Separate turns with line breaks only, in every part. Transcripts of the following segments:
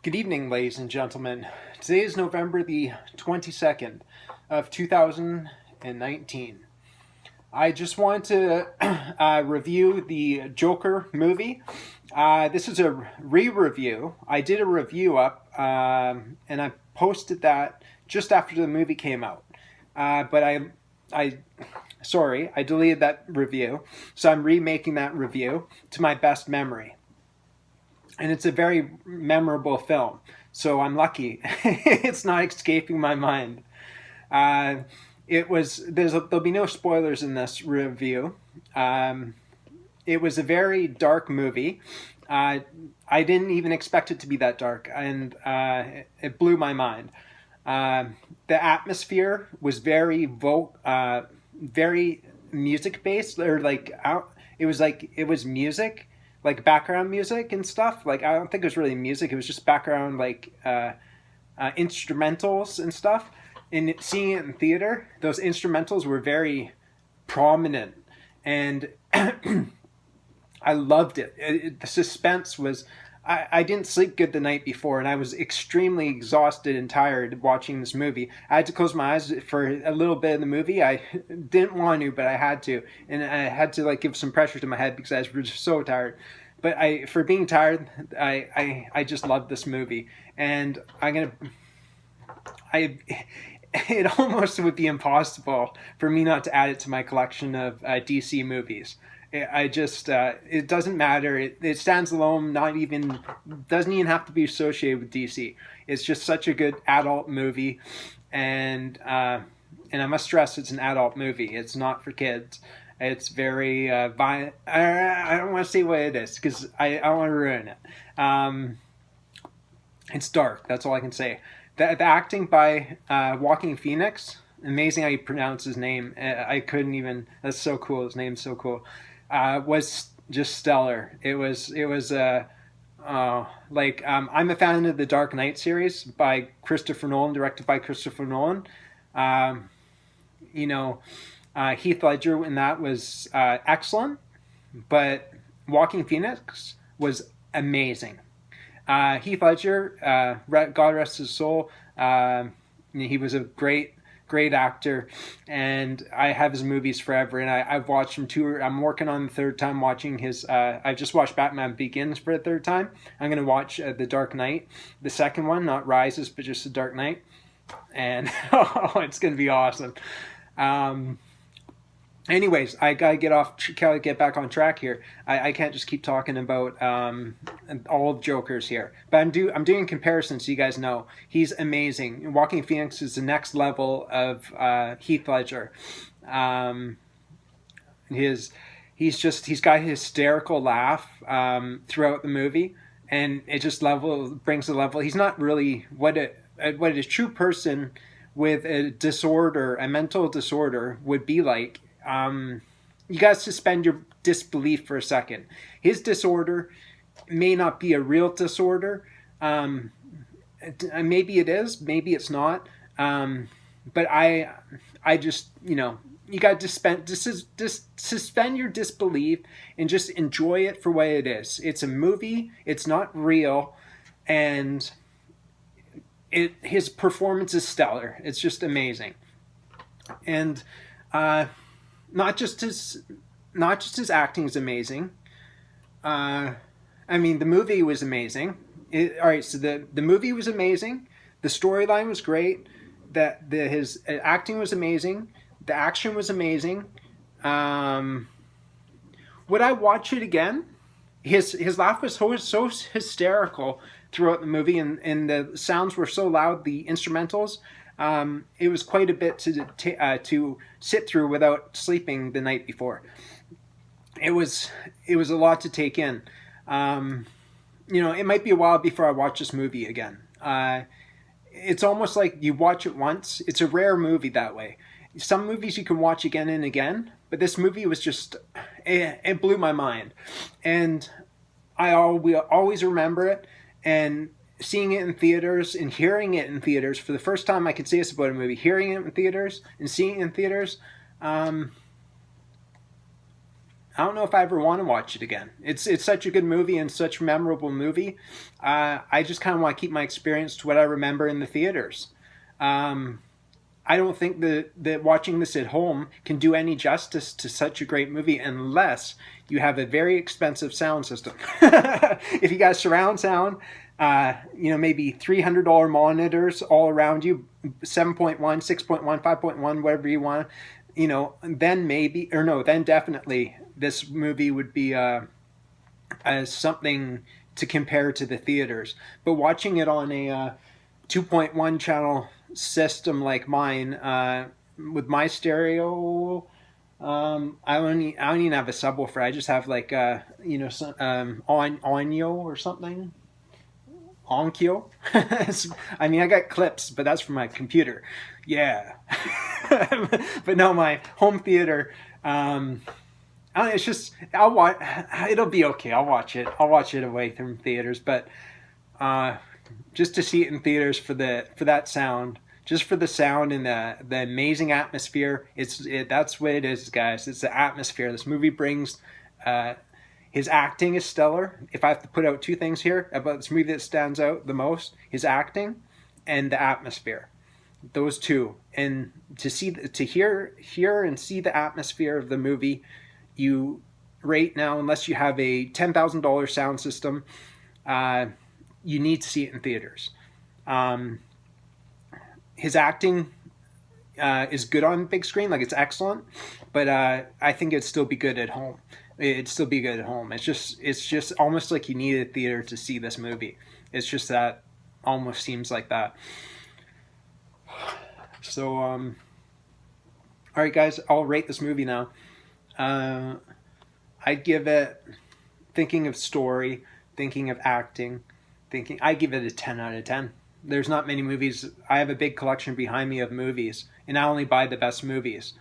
Good evening, ladies and gentlemen. Today is November the 22nd of 2019. I just wanted to review the Joker movie. This is a re-review. I did a review up and I posted that just after the movie came out. But I deleted that review, so I'm remaking that review to my best memory. And it's a very memorable film, so I'm lucky. It's not escaping my mind. Uh, there'll be no spoilers in this review. It was a very dark movie. I didn't even expect it to be that dark, and it blew my mind. The atmosphere was very music based, or it was music, like background music and stuff. Like I don't think it was really music; it was just background instrumentals and stuff. And seeing it in theater, those instrumentals were very prominent, and I loved it. The suspense was. I didn't sleep good the night before, and I was extremely exhausted and tired watching this movie. I had to close my eyes for a little bit of the movie. I didn't want to, but I had to, and I had to give some pressure to my head because I was just so tired. But for being tired, I just loved this movie, and I it almost would be impossible for me not to add it to my collection of DC movies. I just it doesn't matter. It stands alone. Not even doesn't even have to be associated with DC. It's just such a good adult movie, and I must stress it's an adult movie. It's not for kids. It's very violent. I don't want to say what it is because I don't want to ruin it. It's dark. That's all I can say. The acting by Joaquin Phoenix, amazing how you pronounce his name. I couldn't even. That's so cool. His name's so cool. Was just stellar. I'm a fan of the Dark Knight series by Christopher Nolan, directed by Christopher Nolan. Um, Heath Ledger in that was excellent, but Joaquin Phoenix was amazing. Heath Ledger, God rest his soul. He was a great actor, and I have his movies forever. And I've watched him two. I'm working on the third time watching his. I just watched Batman Begins for the third time. I'm gonna watch The Dark Knight, the second one, not Rises, but just The Dark Knight, and it's gonna be awesome. Um, Anyways, I gotta get back on track here. I can't just keep talking about all of Joker's here, but I'm doing comparisons so you guys know he's amazing. Joaquin Phoenix is the next level of Heath Ledger. Um, his he's got a hysterical laugh throughout the movie, and it just brings the level. He's not really what a true person with a mental disorder would be like. You guys suspend your disbelief for a second. His disorder may not be a real disorder. Maybe it is, maybe it's not. But I just, you got to suspend your disbelief and just enjoy it for what it is. It's a movie. It's not real, and his performance is stellar. It's just amazing, and not just his acting is amazing. The movie was amazing. All right, so the movie was amazing. The storyline was great. His acting was amazing. The action was amazing. Would I watch it again? His laugh was so hysterical throughout the movie, and the sounds were so loud. The instrumentals. It was quite a bit to sit through without sleeping the night before. It was a lot to take in. It might be a while before I watch this movie again. It's almost like you watch it once. It's a rare movie that way. Some movies you can watch again and again, but this movie was just it blew my mind, and we always remember it. And seeing it in theaters and hearing it in theaters for the first time I could say this about a movie, hearing it in theaters and seeing it in theaters, I don't know if I ever want to watch it again. It's such a good movie and such a memorable movie. I just kind of want to keep my experience to what I remember in the theaters. Um, I don't think that watching this at home can do any justice to such a great movie unless you have a very expensive sound system. If you got surround sound, maybe $300 monitors all around you, 7.1, 6.1, 5.1, whatever you want, then maybe, or no, then definitely this movie would be as something to compare to the theaters. But watching it on a 2.1 channel system like mine, with my stereo, I don't even have a subwoofer. I just have like some Onyo or something. Onkyo. I mean, I got clips, but that's from my computer. Yeah. But no, my home theater. It's just I'll watch. It'll be okay. I'll watch it. I'll watch it away from theaters, but just to see it in theaters for that sound, just for the sound and the amazing atmosphere. That's what it is, guys. It's the atmosphere this movie brings. His acting is stellar. If I have to put out two things here about this movie that stands out the most, his acting and the atmosphere. Those two. And to hear and see the atmosphere of the movie, you right now, unless you have a $10,000 sound system, you need to see it in theaters. His acting is good on big screen, like it's excellent, but I think it'd still be good at home. It'd still be good at home. It's just almost like you need a theater to see this movie. It's just that almost seems like that. So, all right, guys, I'll rate this movie now. I'd give it, thinking of story, thinking of acting, I give it a 10 out of 10. There's not many movies. I have a big collection behind me of movies, and I only buy the best movies,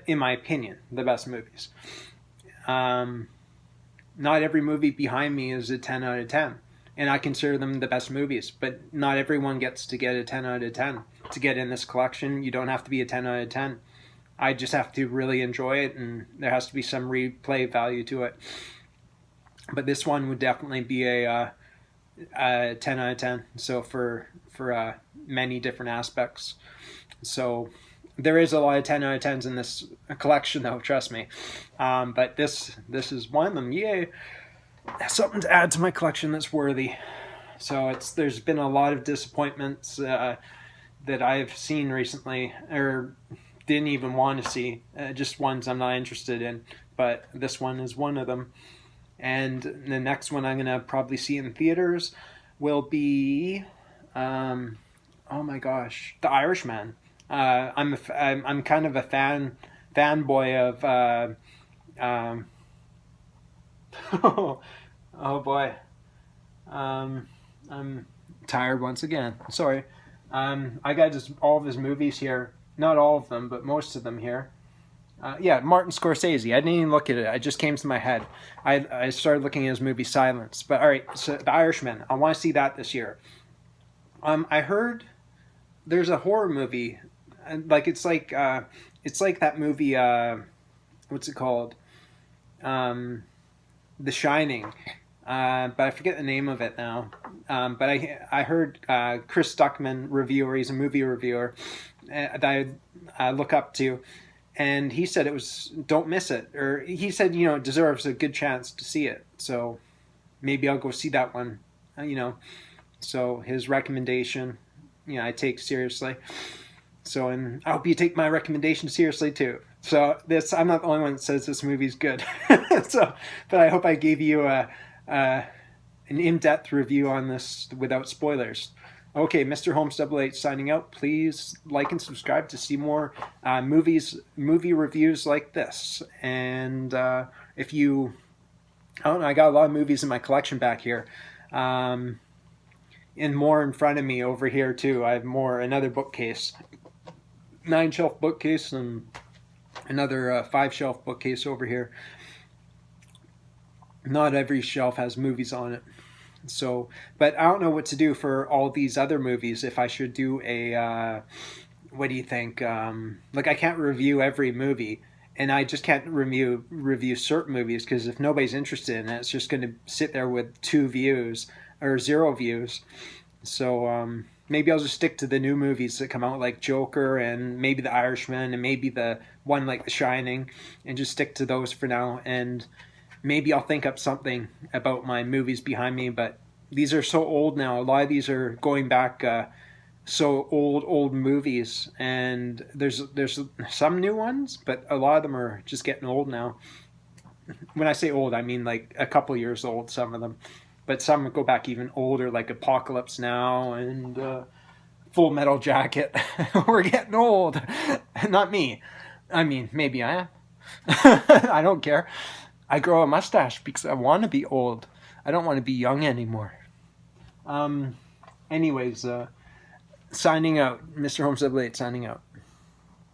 in my opinion, the best movies. Not every movie behind me is a 10 out of 10, and I consider them the best movies, but not everyone gets to get a 10 out of 10. To get in this collection, you don't have to be a 10 out of 10. I just have to really enjoy it, and there has to be some replay value to it. But this one would definitely be a 10 out of 10. So for many different aspects. So there is a lot of 10 out of 10s in this collection, though, trust me. But this is one of them. Yay! Something to add to my collection that's worthy. So there's been a lot of disappointments that I've seen recently, or didn't even want to see. Just ones I'm not interested in. But this one is one of them. And the next one I'm going to probably see in theaters will be, oh my gosh, The Irishman. I'm kind of a fanboy of, oh boy, I'm tired once again. Sorry. I got just all of his movies here. Not all of them, but most of them here. Martin Scorsese. I didn't even look at it. It just came to my head. I started looking at his movie Silence. But all right, so The Irishman. I want to see that this year. I heard there's a horror movie, it's like that movie. What's it called? The Shining. But I forget the name of it now. But I heard Chris Stuckman, reviewer. He's a movie reviewer that I look up to. And he said don't miss it. Or he said, it deserves a good chance to see it. So maybe I'll go see that one, So his recommendation, I take seriously. So, and I hope you take my recommendation seriously too. So I'm not the only one that says this movie's good. But I hope I gave you an in-depth review on this without spoilers. Okay, Mr. Holmes 88 signing out. Please like and subscribe to see more movie reviews like this. And if you, I don't know, I got a lot of movies in my collection back here. And more in front of me over here too. I have another bookcase. 9-shelf bookcase and another 5-shelf bookcase over here. Not every shelf has movies on it. So, but I don't know what to do for all these other movies. If I should do what do you think? I can't review every movie, and I just can't review certain movies because if nobody's interested in it, it's just going to sit there with 2 views or 0 views. So maybe I'll just stick to the new movies that come out, like Joker and maybe The Irishman and maybe the one like The Shining, and just stick to those for now. And maybe I'll think up something about my movies behind me. But these are so old now. A lot of these are going back. So old movies, and there's some new ones, but a lot of them are just getting old now. When I say old, I mean like a couple years old, some of them, but some go back even older, like Apocalypse Now and Full Metal Jacket. We're getting old. Not me. I mean, maybe I am. I don't care. I grow a mustache because I want to be old. I don't want to be young anymore. Anyways, signing out. Mr. Home 78 signing out.